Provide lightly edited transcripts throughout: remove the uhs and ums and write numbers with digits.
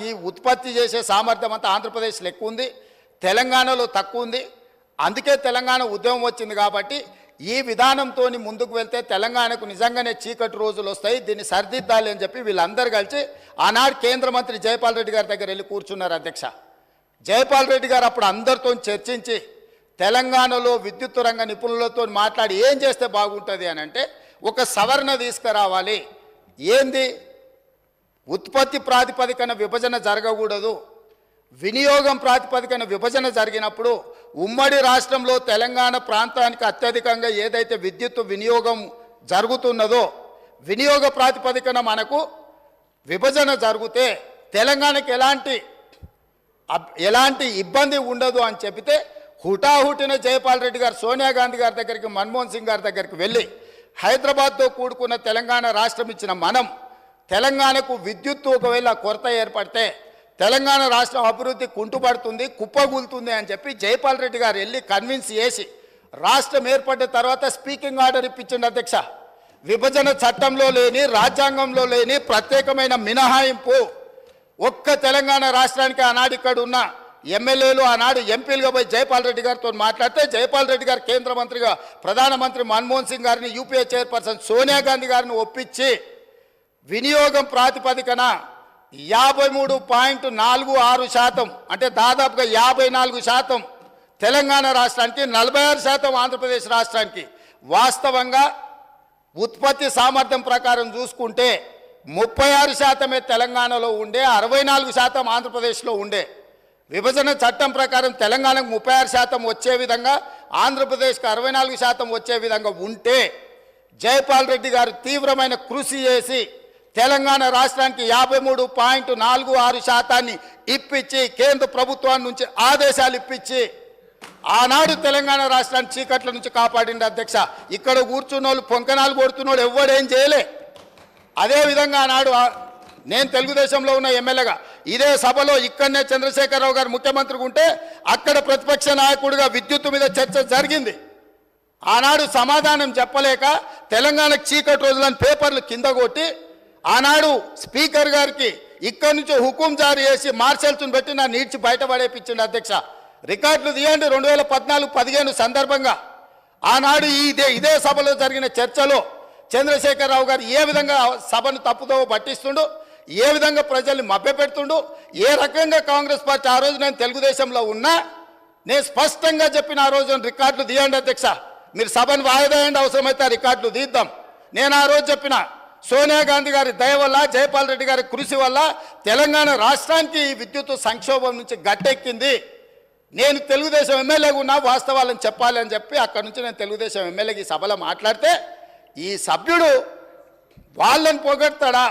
ఈ ఉత్పత్తి చేసే సామర్థ్యం అంతా ఆంధ్రప్రదేశ్లో ఎక్కువ ఉంది, తెలంగాణలో తక్కువ ఉంది. అందుకే తెలంగాణ ఉద్యమం వచ్చింది. కాబట్టి ఈ విధానంతో ముందుకు వెళ్తే తెలంగాణకు నిజంగానే చీకటి రోజులు వస్తాయి, దీన్ని సరిదిద్దాలి అని చెప్పి వీళ్ళందరూ కలిసి ఆనాడు కేంద్ర మంత్రి జైపాల్ రెడ్డి గారి దగ్గర వెళ్ళి కూర్చున్నారు. అధ్యక్ష, జైపాల్ రెడ్డి గారు అప్పుడు అందరితో చర్చించి తెలంగాణలో విద్యుత్ రంగ నిపుణులతో మాట్లాడి ఏం చేస్తే బాగుంటుంది అని అంటే ఒక సవరణ తీసుకురావాలి. ఏంది? ఉత్పత్తి ప్రాతిపదికన విభజన జరగకూడదు, వినియోగం ప్రాతిపదికన విభజన జరిగినప్పుడు ఉమ్మడి రాష్ట్రంలో తెలంగాణ ప్రాంతానికి అత్యధికంగా ఏదైతే విద్యుత్ వినియోగం జరుగుతున్నదో వినియోగ ప్రాతిపదికన మనకు విభజన జరిగితే తెలంగాణకి ఎలాంటి ఇబ్బంది ఉండదు అని చెబితే హుటాహుటిన జైపాల్ రెడ్డి గారు సోనియా గాంధీ గారి దగ్గరికి, మన్మోహన్ సింగ్ గారి దగ్గరికి వెళ్ళి హైదరాబాద్తో కూడుకున్న తెలంగాణ రాష్ట్రం ఇచ్చిన మనం తెలంగాణకు విద్యుత్తు ఒకవేళ కొరత ఏర్పడితే తెలంగాణ రాష్ట్రం అభివృద్ధి కుంటుపడుతుంది, కుప్పగూలుతుంది అని చెప్పి జైపాల్ రెడ్డి గారు వెళ్ళి కన్విన్స్ చేసి రాష్ట్రం ఏర్పడ్డ తర్వాత స్పీకింగ్ ఆర్డర్ ఇప్పించింది. అధ్యక్ష, విభజన చట్టంలో లేని, రాజ్యాంగంలో లేని ప్రత్యేకమైన మినహాయింపు ఒక్క తెలంగాణ రాష్ట్రానికి ఆనాడు ఇక్కడ ఉన్న ఎమ్మెల్యేలు ఆనాడు ఎంపీలుగా పోయి జైపాల్ రెడ్డి గారితో మాట్లాడితే జైపాల్ రెడ్డి గారు కేంద్ర మంత్రిగా ప్రధానమంత్రి మన్మోహన్ సింగ్ గారిని, యూపీఏ చైర్పర్సన్ సోనియా గాంధీ గారిని ఒప్పించి వినియోగం ప్రాతిపదికన 53.46% అంటే దాదాపుగా 54% తెలంగాణ రాష్ట్రానికి, 46% ఆంధ్రప్రదేశ్ రాష్ట్రానికి. వాస్తవంగా ఉత్పత్తి సామర్థ్యం ప్రకారం చూసుకుంటే 36% తెలంగాణలో ఉండే, 64% ఆంధ్రప్రదేశ్లో ఉండే. విభజన చట్టం ప్రకారం తెలంగాణకు 36% వచ్చే విధంగా, ఆంధ్రప్రదేశ్కి 64% వచ్చే విధంగా ఉంటే జైపాల్ రెడ్డి గారు తీవ్రమైన కృషి చేసి తెలంగాణ రాష్ట్రానికి 53.46% ఇప్పించి కేంద్ర ప్రభుత్వం నుంచి ఆదేశాలు ఇప్పించి ఆనాడు తెలంగాణ రాష్ట్రాన్ని చీకట్ల నుంచి కాపాడింది. అధ్యక్ష, ఇక్కడ కూర్చున్నోళ్ళు పొంకనాలు కొడుతున్నోళ్ళు ఎవడేం చేయలే. అదేవిధంగా ఆనాడు నేను తెలుగుదేశంలో ఉన్న ఎమ్మెల్యేగా ఇదే సభలో ఇక్కడనే చంద్రశేఖరరావు గారు ముఖ్యమంత్రిగా ఉంటే అక్కడ ప్రతిపక్ష నాయకుడిగా విద్యుత్తు మీద చర్చ జరిగింది. ఆనాడు సమాధానం చెప్పలేక తెలంగాణకు చీకటి రోజులని పేపర్లు కింద కొట్టి ఆనాడు స్పీకర్ గారికి ఇక్కడి నుంచి హుకుం జారీ చేసి మార్షల్స్ను పెట్టి నా నీడ్చి బయట పడేపించింది. అధ్యక్ష, రికార్డులు తీయండి. 2014-15 సందర్భంగా ఆనాడు ఇదే సభలో జరిగిన చర్చలో చంద్రశేఖరరావు గారు ఏ విధంగా సభను తప్పుదోవ పట్టిస్తుండు, ఏ విధంగా ప్రజల్ని మభ్యపెడుతుండు, ఏ రకంగా కాంగ్రెస్ పార్టీ ఆ రోజు నేను తెలుగుదేశంలో ఉన్నా నేను స్పష్టంగా చెప్పిన ఆ రోజు రికార్డులు తీయండి అధ్యక్ష, మీరు సభను వాయిదా వేయండి, అవసరమైతే రికార్డులు తీద్దాం. నేను ఆ రోజు చెప్పిన సోనియా గాంధీ గారి దయ వల్ల, జైపాల్ రెడ్డి గారి కృషి వల్ల తెలంగాణ రాష్ట్రానికి ఈ విద్యుత్ సంక్షోభం నుంచి గట్టెక్కింది. నేను తెలుగుదేశం ఎమ్మెల్యేగా ఉన్నా వాస్తవాలను చెప్పాలి అని చెప్పి అక్కడి నుంచి నేను తెలుగుదేశం ఎమ్మెల్యేకి ఈ సభలో మాట్లాడితే ఈ సభ్యుడు వాళ్ళని పొగడతాడా,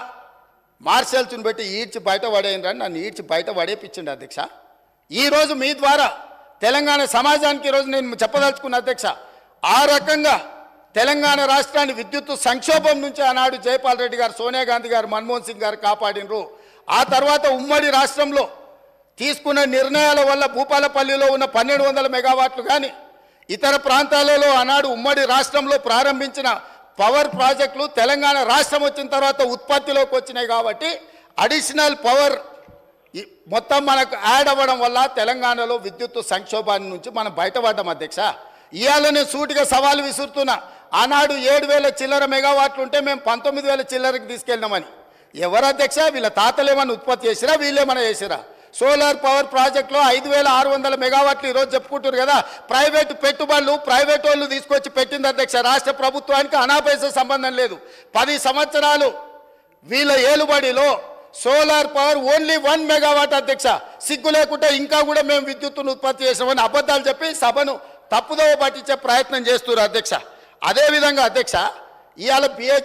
మార్షల్స్ని పెట్టి ఈడ్చి బయట పడేయండి, నన్ను ఈడ్చి బయట పడేపించండి. అధ్యక్ష, ఈరోజు మీ ద్వారా తెలంగాణ సమాజానికి ఈరోజు నేను చెప్పదలుచుకున్న అధ్యక్ష, ఆ రకంగా తెలంగాణ రాష్ట్రాన్ని విద్యుత్ సంక్షోభం నుంచి ఆనాడు జైపాల్ రెడ్డి గారు, సోనియా గాంధీ గారు, మన్మోహన్ సింగ్ గారు కాపాడినరు. ఆ తర్వాత ఉమ్మడి రాష్ట్రంలో తీసుకున్న నిర్ణయాల వల్ల భూపాలపల్లిలో ఉన్న 1200 మెగావాట్లు కానీ ఇతర ప్రాంతాలలో ఆనాడు ఉమ్మడి రాష్ట్రంలో ప్రారంభించిన పవర్ ప్రాజెక్టులు తెలంగాణ రాష్ట్రం వచ్చిన తర్వాత ఉత్పత్తిలోకి వచ్చినాయి. కాబట్టి అడిషనల్ పవర్ మొత్తం మనకు యాడ్ అవ్వడం వల్ల తెలంగాణలో విద్యుత్ సంక్షోభాన్ని నుంచి మనం బయటపడ్డాం. అధ్యక్ష, ఇవాళ నేను సూటిగా సవాలు విసురుతున్నా. ఆనాడు 7000 చిల్లర మెగావాట్లు ఉంటే మేము 19,000 చిల్లరకి తీసుకెళ్ళినామని. ఎవరు అధ్యక్ష? వీళ్ళ తాతలు ఏమన్నా ఉత్పత్తి చేసిరా, వీళ్ళేమన్నా చేసిరా? సోలార్ పవర్ ప్రాజెక్టులో 5,600 మెగావాట్లు ఈరోజు చెప్పుకుంటారు కదా. ప్రైవేటు పెట్టుబడులు ప్రైవేట్ వాళ్ళు తీసుకొచ్చి పెట్టింది అధ్యక్ష. రాష్ట్ర ప్రభుత్వానికి అనాపైస సంబంధం లేదు. 10 సంవత్సరాలు వీళ్ళ ఏలుబడిలో సోలార్ పవర్ ఓన్లీ 1 మెగావాట్ అధ్యక్ష. సిగ్గు లేకుంటే ఇంకా కూడా మేము విద్యుత్తును ఉత్పత్తి చేసామని అబద్ధాలు చెప్పి సభను తప్పుదోవ పట్టించే ప్రయత్నం చేస్తున్నారు అధ్యక్ష. అదేవిధంగా అధ్యక్ష, ఇవాళ BHE